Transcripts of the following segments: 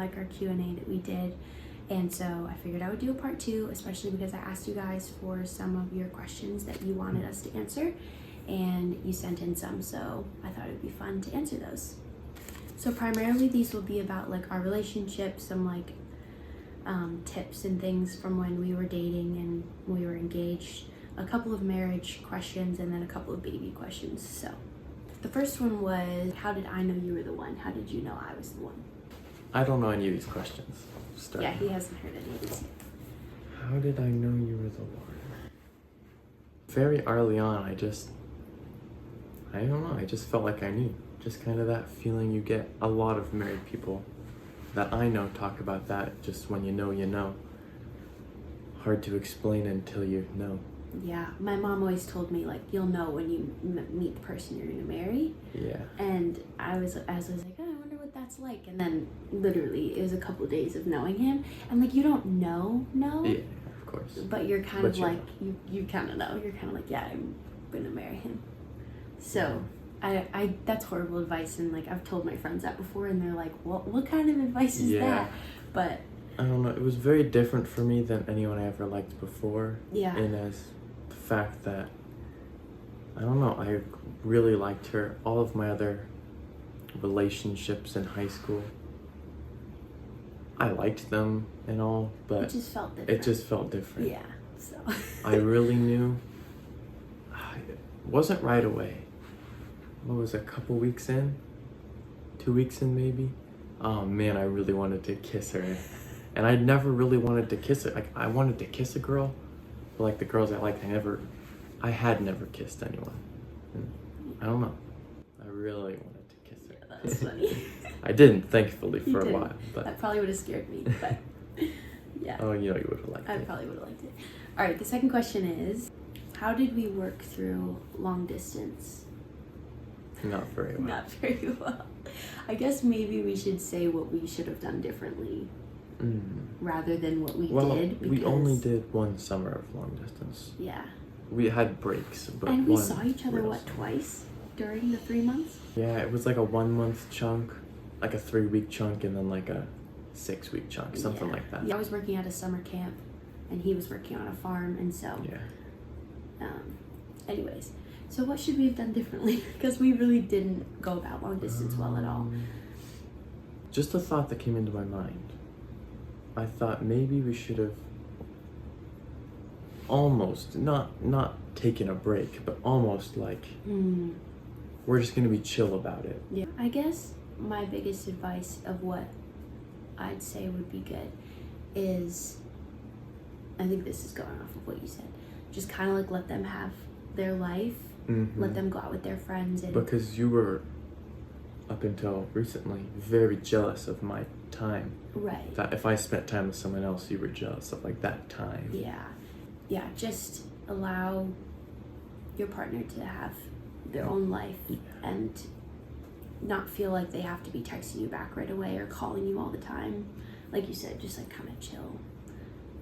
like our Q&A that we did. And so I figured I would do a part 2, especially because I asked you guys for some of your questions that you wanted us to answer, and you sent in some, so I thought it would be fun to answer those. So primarily these will be about like our relationship, some like tips and things from when we were dating and we were engaged, a couple of marriage questions, and then a couple of baby questions. So the first one was, how did I know you were the one? How did you know I was the one? I don't know any of these questions. Yeah, he hasn't heard any of these. How did I know you were the one? Very early on, I don't know, I just felt like I knew. Just kind of that feeling you get. A lot of married people that I know talk about that, just when you know, you know. Hard to explain until you know. Yeah, my mom always told me, like, you'll know when you meet the person you're gonna marry. Yeah. And I was like, oh, I wonder what that's like. And then literally it was a couple days of knowing him, and like, you don't know. Yeah, of course. But you're kind of like, you kind of know. You're kind of like, yeah, I'm gonna marry him. So I that's horrible advice, and like, I've told my friends that before, and they're like, what kind of advice is that? But I don't know, it was very different for me than anyone I ever liked before. Yeah. And as the fact that, I don't know, I really liked her. All of my other relationships in high school, I liked them and all, but it just felt different. Yeah, so. I really knew. It wasn't right away. What was it, a couple weeks in? 2 weeks in maybe? Oh man, I really wanted to kiss her. And I never really wanted to kiss her. Like, I wanted to kiss a girl, but like the girls I liked, I had never kissed anyone. And I don't know. I really wanted to kiss her. Yeah, that's funny. I didn't, thankfully, for a while. But that probably would have scared me, but yeah. Oh, you know, you would have liked it. I probably would have liked it. All right, the second question is, how did we work through long distance? Not very well. Not very well. I guess maybe we should say what we should have done differently rather than what we did. Because we only did one summer of long distance. Yeah. We had breaks, but and we saw each other, twice during the 3 months? Yeah, it was like a 1 month chunk, like a 3 week chunk, and then like a 6 week chunk, something like that. Yeah, I was working at a summer camp, and he was working on a farm, and so. Yeah. Anyways, so what should we have done differently? Because we really didn't go about long distance well at all. Just a thought that came into my mind. I thought maybe we should have almost, not taken a break, but almost like, we're just going to be chill about it. Yeah. I guess my biggest advice of what I'd say would be good is, I think this is going off of what you said, just kind of like let them have their life, let them go out with their friends. And because you were, up until recently, very jealous of my time. Right. That if I spent time with someone else, you were jealous of like that time. Yeah, just allow your partner to have their own life and not feel like they have to be texting you back right away or calling you all the time. Like you said, just like kind of chill.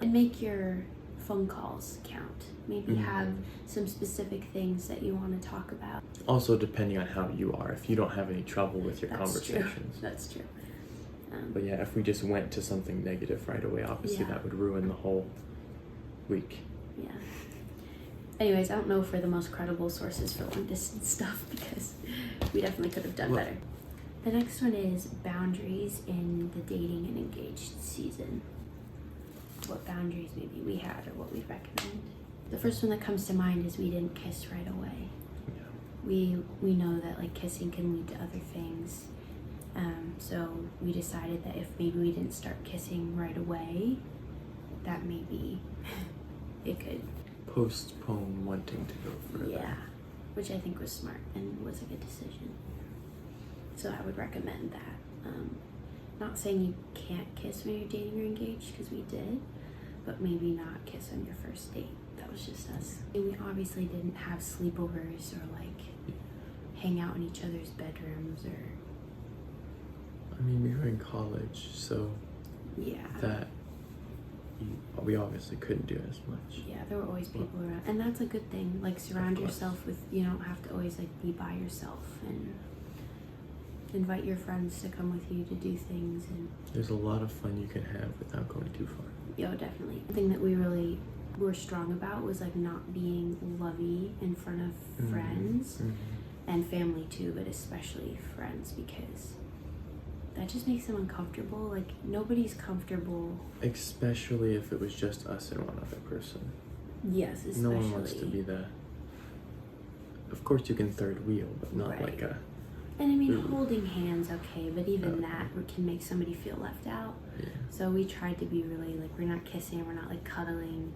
And make your phone calls count. Maybe have some specific things that you want to talk about. Also, depending on how you are, if you don't have any trouble with your conversations. True. That's true. But yeah, if we just went to something negative right away, obviously that would ruin the whole week. Yeah. Anyways, I don't know if we're the most credible sources for long distance stuff, because we definitely could have done better. The next one is boundaries in the dating and engaged season. What boundaries maybe we had or what we'd recommend. The first one that comes to mind is we didn't kiss right away. Yeah. We know that like kissing can lead to other things. So we decided that if maybe we didn't start kissing right away, that maybe it could postpone wanting to go further. Yeah, which I think was smart and was a good decision. So I would recommend that. Not saying you can't kiss when you're dating or engaged, because we did, but maybe not kiss on your first date. That was just us. And we obviously didn't have sleepovers or like hang out in each other's bedrooms or. I mean, we were in college, so that we obviously couldn't do as much. Yeah, there were always people around, and that's a good thing. Like, surround yourself with, you don't have to always like be by yourself, and invite your friends to come with you to do things, and There's a lot of fun you can have without going too far. definitely. The thing that we really were strong about was like not being lovey in front of friends and family too, but especially friends, because that just makes them uncomfortable. Like nobody's comfortable. Especially if it was just us and one other person. Yes, especially. No one wants to be the. Of course, you can third wheel, but not Right. like a. And I mean, holding hands, okay, but even that can make somebody feel left out. Yeah. So we tried to be really like, we're not kissing, we're not like cuddling.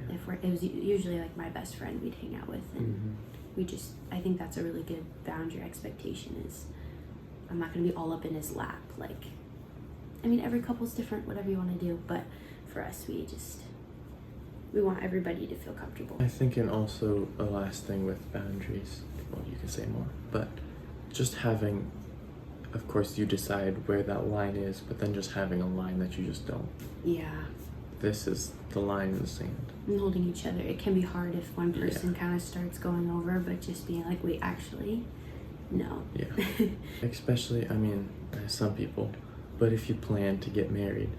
Yeah. It was usually like my best friend we'd hang out with, and I think that's a really good boundary expectation. Is I'm not gonna be all up in his lap. Like, I mean, every couple's different, whatever you want to do, but for us, we want everybody to feel comfortable. I think, and also a last thing with boundaries. Well, you can say more, but just having. Of course, you decide where that line is, but then just having a line that you just don't. Yeah. This is the line in the sand. And holding each other. It can be hard if one person kind of starts going over, but just being like, wait, actually, no. Yeah. Especially, I mean, some people, but if you plan to get married,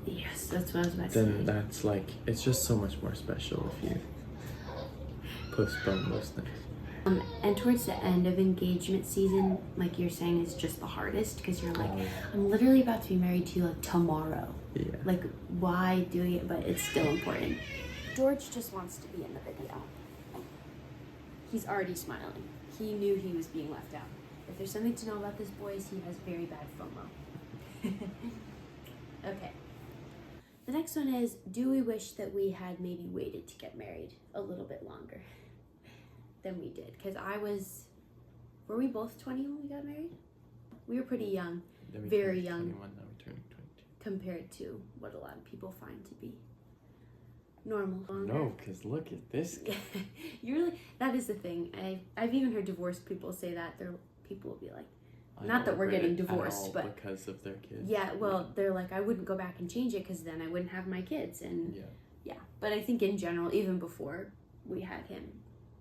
Yes, that's what I was about to say. then that's like, it's just so much more special if you postpone those things. And towards the end of engagement season, like you're saying, is just the hardest because you're like, I'm literally about to be married to you like tomorrow. Yeah. Like, why do it? But it's still important. George just wants to be in the video. He's already smiling. He knew he was being left out. If there's something to know about this boy, is he has very bad FOMO. Okay. The next one is, do we wish that we had maybe waited to get married a little bit longer than we did? Because were we both 20 when we got married? We were pretty young, Then we very turned young 21, now we turning 22. compared to what a lot of people find to be normal. No, because look at this guy. That is the thing. I've even heard divorced people say that. People will be like, I not that don't we're regret getting it at divorced, all but because of their kids. yeah, well, they're like, I wouldn't go back and change it because then I wouldn't have my kids. And yeah, but I think in general, even before we had him,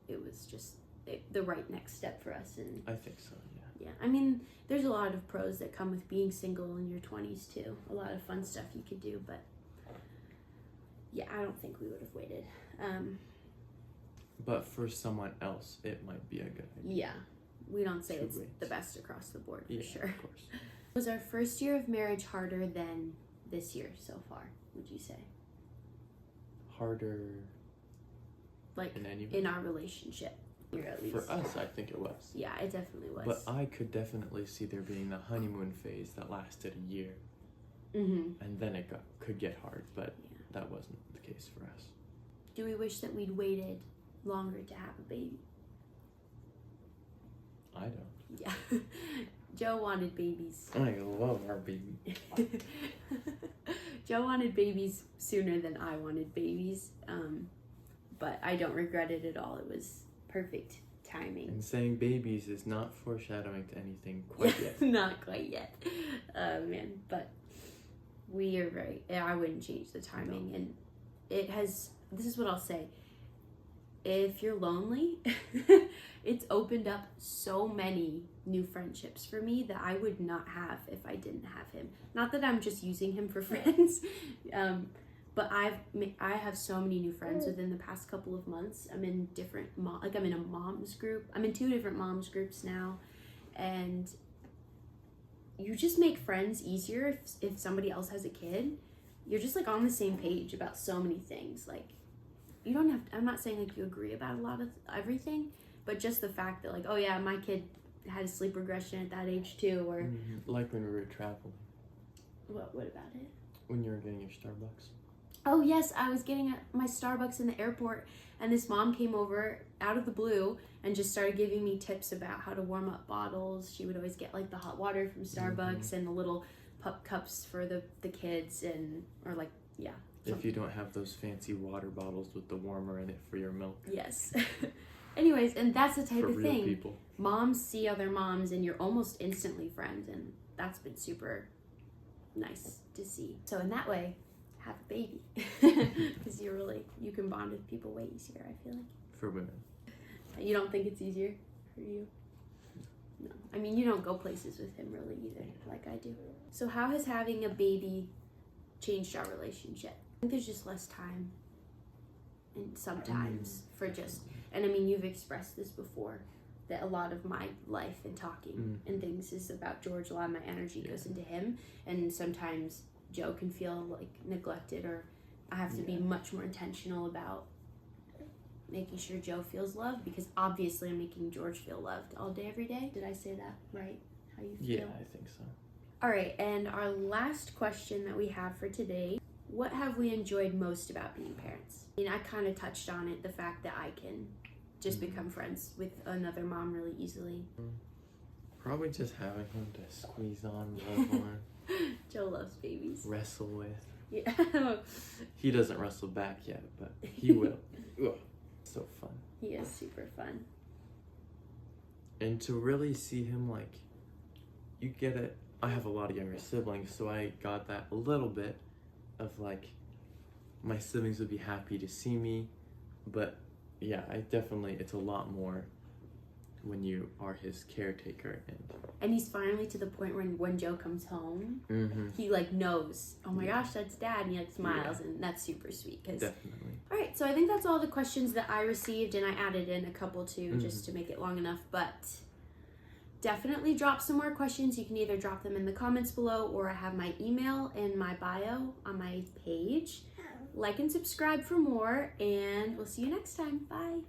it was just the right next step for us. And I think so, yeah. yeah, I mean, there's a lot of pros that come with being single in your 20s too. A lot of fun stuff you could do, but yeah, I don't think we would have waited. But for someone else, it might be a good idea. Yeah, we don't say To it's wait. the best across the board for Yeah, sure. of course. Was our first year of marriage harder than this year so far, would you say? Harder Like in any way? in our relationship, here at least. For us, I think it was. Yeah, it definitely was. But I could definitely see there being the honeymoon phase that lasted a year, and then it could get hard, but that wasn't the case for us. Do we wish that we'd waited longer to have a baby? I don't. Yeah. Joe wanted babies. I love our baby. Joe wanted babies sooner than I wanted babies, but I don't regret it at all. It was perfect timing. And saying babies is not foreshadowing to anything quite yet. Not quite yet. Man, but we are I wouldn't change the timing. No. And this is what I'll say. If you're lonely, it's opened up so many new friendships for me that I would not have if I didn't have him. Not that I'm just using him for friends, but I have so many new friends within the past couple of months. I'm in different I'm in a mom's group. I'm in 2 different moms groups now, and you just make friends easier if somebody else has a kid. You're just like on the same page about so many things. Like, you don't have to, I'm not saying like you agree about a lot of everything, but just the fact that like, oh yeah, my kid had a sleep regression at that age too, or like when we were traveling. What about it? When you were getting your Starbucks. Oh yes, I was getting my Starbucks in the airport, and this mom came over out of the blue and just started giving me tips about how to warm up bottles. She would always get like the hot water from Starbucks and the little pup cups for the kids, If you don't have those fancy water bottles with the warmer in it for your milk. Yes. Anyways, and that's the type for of real thing. People. Moms see other moms and you're almost instantly friends, and that's been super nice to see. So in that way, have a baby. Because you can bond with people way easier, I feel like. For women. You don't think it's easier for you? No. I mean, you don't go places with him really either, like I do. So how has having a baby changed our relationship? I think there's just less time. And sometimes for just, and I mean, you've expressed this before, that a lot of my life and talking and things is about George. A lot of my energy goes into him. And sometimes Joe can feel like neglected, or I have to be much more intentional about making sure Joe feels loved, because obviously I'm making George feel loved all day, every day. Did I say that right? How you feel? Yeah, I think so. All right, and our last question that we have for today: what have we enjoyed most about being parents? I mean, I kind of touched on it, the fact that I can just become friends with another mom really easily. Probably just having him to squeeze on, love on. Joe loves babies. Wrestle with. Yeah. He doesn't wrestle back yet, but he will. Ugh. So fun. He is super fun. And to really see him, like, you get it. I have a lot of younger siblings, so I got that a little bit of, like, my siblings would be happy to see me. But yeah, it's a lot more when you are his caretaker. And he's finally to the point where when Joe comes home, he like knows, oh my gosh, that's dad, and he like smiles, and that's super sweet. Definitely. All right, so I think that's all the questions that I received, and I added in a couple too, just to make it long enough. But definitely drop some more questions. You can either drop them in the comments below, or I have my email in my bio on my page. Like and subscribe for more, and we'll see you next time. Bye.